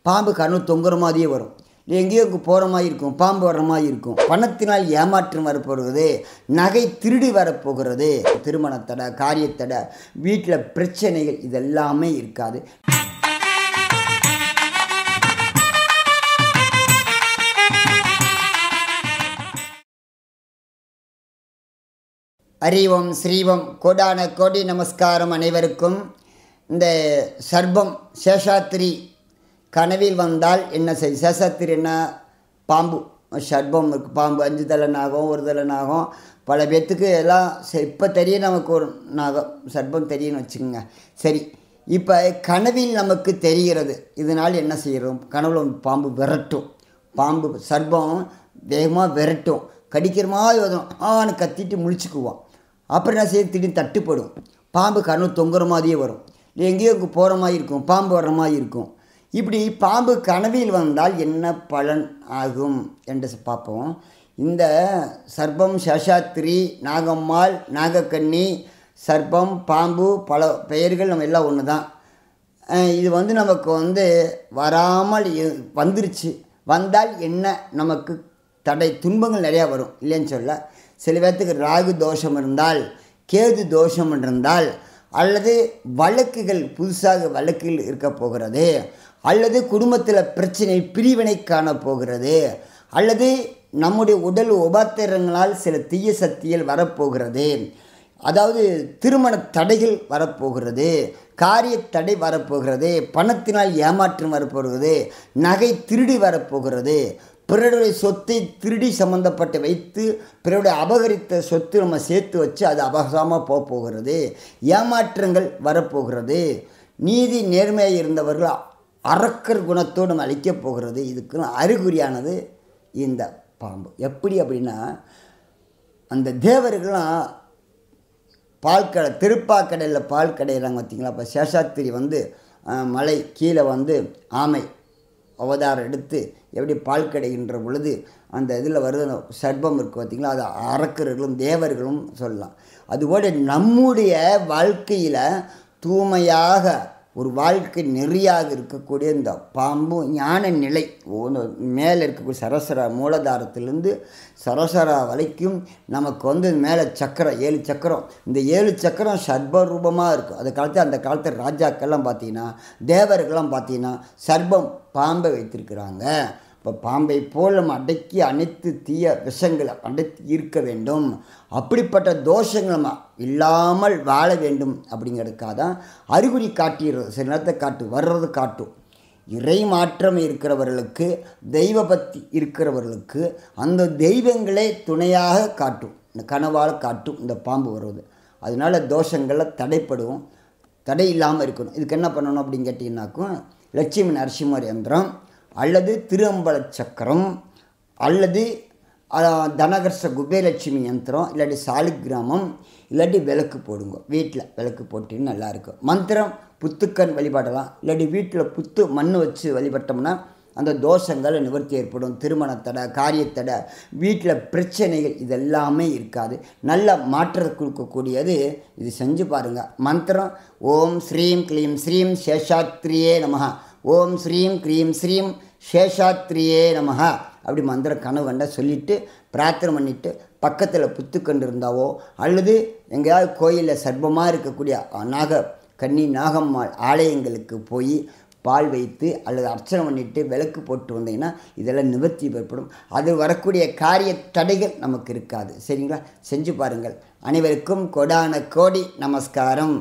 பாம்பு கனவு தொங்குற மாதிரியே வரும், எங்கேயோ போகிற மாதிரி இருக்கும், பாம்பு வர்ற மாதிரி இருக்கும். பணத்தினால் ஏமாற்றம் வரப்போகிறது, நகை திருடி வரப்போகிறது, திருமணத்தடை, காரியத்தடை, வீட்டில் பிரச்சனைகள் இதெல்லாமே இருக்காது. அறிவோம் ஸ்ரீவம் கோடான கோடி நமஸ்காரம் அனைவருக்கும். இந்த சர்ப்பம் சேஷாத்திரி கனவில் வந்தால் என்ன செய்? சேஷாத்திரி என்ன? பாம்பு. சர்ப்பம் இருக்குது, பாம்பு 5 தலை நாகம், 1 தலை நாகம். பல பேர்த்துக்கு எல்லாம் இப்போ தெரியும், நமக்கு ஒரு நாகம் சர்ப்பம் தெரியும்னு வச்சுக்கோங்க. சரி, இப்போ கனவில் நமக்கு தெரிகிறது, இதனால் என்ன செய்கிறோம்? கனவுல பாம்பு விரட்டும், பாம்பு சர்ப்பம் வேகமாக விரட்டும், கடிக்கிற மாதிரி வரும், ஆன்னு கத்திட்டு முழிச்சுக்குவோம். அப்புறம் என்ன செய்ய? திடீர்னு தட்டுப்படும், பாம்பு கனவு தொங்குற மாதிரியே வரும், எங்கேயோ போகிற மாதிரி இருக்கும், பாம்பு வர்ற மாதிரி இருக்கும். இப்படி பாம்பு கனவில் வந்தால் என்ன பலன் ஆகும் என்று பார்ப்போம். இந்த சர்ப்பம், சேஷாத்திரி, நாகம்மாள், நாகக்கண்ணி, சர்ப்பம், பாம்பு, பல பெயர்கள் நம்ம எல்லாம் ஒன்று தான். இது நமக்கு வராமல் வந்துருச்சு, வந்தால் என்ன நமக்கு தடை துன்பங்கள் நிறையா வரும் இல்லைன்னு சொல்ல. சில பேர்த்துக்கு ராகு தோஷம் இருந்தால், கேது தோஷம் இருந்தால், அல்லது வழக்குகள் புதுசாக வழக்குகள் இருக்க போகிறது, அல்லது குடும்பத்தில் பிரச்சனை பிரிவினை காணப்போகிறது, அல்லது நம்முடைய உடல் உபாத்திரங்களால் சில தீய சக்திகள் வரப்போகிறது, அதாவது திருமண தடைகள் வரப்போகிறது, காரிய தடை வரப்போகிறது, பணத்தினால் ஏமாற்றம் வரப்போகிறது, நகை திருடி வரப்போகிறது, பிறருடைய சொத்தை திருடி சம்மந்தப்பட்டு வைத்து பிறருடைய அபகரித்த சொத்து நம்ம சேர்த்து வச்சு அது அபகரமாக போகிறது, ஏமாற்றங்கள் வரப்போகிறது, நீதி நேர்மையாக இருந்தவர்கள் அரக்கர் குணத்தோடு நம்ம அழிக்கப் போகிறது. இதுக்கு அறிகுறியானது இந்த பாம்பு. எப்படி அப்படின்னா, அந்த தேவர்கள்லாம் பால் திருப்பாக்கடையில் பால் கடையிறாங்க பார்த்தீங்களா. அப்போ சேஷாத்திரி மலை கீழே ஆமை அவதாரம் எடுத்து எப்படி பால் கடைகின்ற பொழுது அந்த இதில் வருது சர்ப்பம் இருக்குது பார்த்திங்களா, அது அரக்கர்களும் தேவர்களும் சொல்லலாம். அதுபோல் நம்முடைய வாழ்க்கையில் தூய்மையாக ஒரு வாழ்க்கை நெறியாக இருக்கக்கூடிய இந்த பாம்பு ஞான நிலை மேலே இருக்கக்கூடிய சரசர மூலதாரத்திலேருந்து சரசரா வரைக்கும் நமக்கு மேலே சக்கரம் 7 சக்கரம். இந்த 7 சக்கரம் சர்ப்பரூபமாக இருக்கும். அந்த காலத்தில் ராஜாக்கள்லாம் பார்த்தீங்கன்னா, தேவர்கள்லாம் பார்த்தீங்கன்னா சர்ப்பம் பாம்பை வைத்திருக்கிறாங்க. இப்போ பாம்பை போல் நம்ம அடக்கி அனைத்து தீய விஷங்களை அடக்கி இருக்க வேண்டும், அப்படிப்பட்ட தோஷங்கள் நம்ம இல்லாமல் வாழ வேண்டும் அப்படிங்கிறதுக்காக தான் அறிகுறி காட்டிடுறது. சில நேரத்தை வர்றது காட்டும். இறை மாற்றம் இருக்கிறவர்களுக்கு, தெய்வ பக்தி இருக்கிறவர்களுக்கு அந்த தெய்வங்களே துணையாக காட்டும், இந்த கனவால் காட்டும் இந்த பாம்பு வருவது. அதனால் தோஷங்களில் தடைப்படுவோம், தடை இல்லாமல் இருக்கணும். இதுக்கு என்ன பண்ணணும் அப்படின்னு கேட்டிங்கன்னாக்கும், லட்சுமி நரசிம்மர் யந்திரம் அல்லது திருஅம்பல சக்கரம் அல்லது தனகர்ஷ குபேலட்சுமி யந்திரம், இல்லாட்டி சாலிகிராமம், இல்லாட்டி விளக்கு போடுங்க. வீட்டில் விளக்கு போட்டின்னு நல்லாயிருக்கும். மந்திரம் புத்துக்கண் வழிபாடலாம், இல்லாட்டி வீட்டில் புத்து மண் வச்சு வழிபட்டோம்னா அந்த தோஷங்கள் நிவர்த்தி ஏற்படும். திருமணத்தடை, காரியத்தடை, வீட்டில் பிரச்சனைகள் இதெல்லாமே இருக்காது. நல்ல மாற்றத்தை கொடுக்கக்கூடியது. இது செஞ்சு பாருங்கள். மந்திரம் ஓம் ஸ்ரீம் க்ளீம் ஸ்ரீம் சேஷாத்ரியே நமஹ, ஓம் ஸ்ரீம் க்ரீம் ஸ்ரீம் சேஷாத்ரியே நமஹ அப்படி மந்திர கனவு கண்ட சொல்லிவிட்டு பிரார்த்தனை பண்ணிவிட்டு பக்கத்தில் புத்துக்கண்டு இருந்தாவோ அல்லது எங்கேயாவது கோயிலில் சர்ப்பமாக இருக்கக்கூடிய கன்னி நாகம்மாள் ஆலயங்களுக்கு போய் பால் வைத்து அல்லது அர்ச்சனை பண்ணிவிட்டு விளக்கு போட்டு வந்தீங்கன்னா இதெல்லாம் நிவர்த்தி ஏற்படும். அது வரக்கூடிய காரிய தடைகள் நமக்கு இருக்காது. சரிங்களா? செஞ்சு பாருங்கள். அனைவருக்கும் கோடான கோடி நமஸ்காரம்.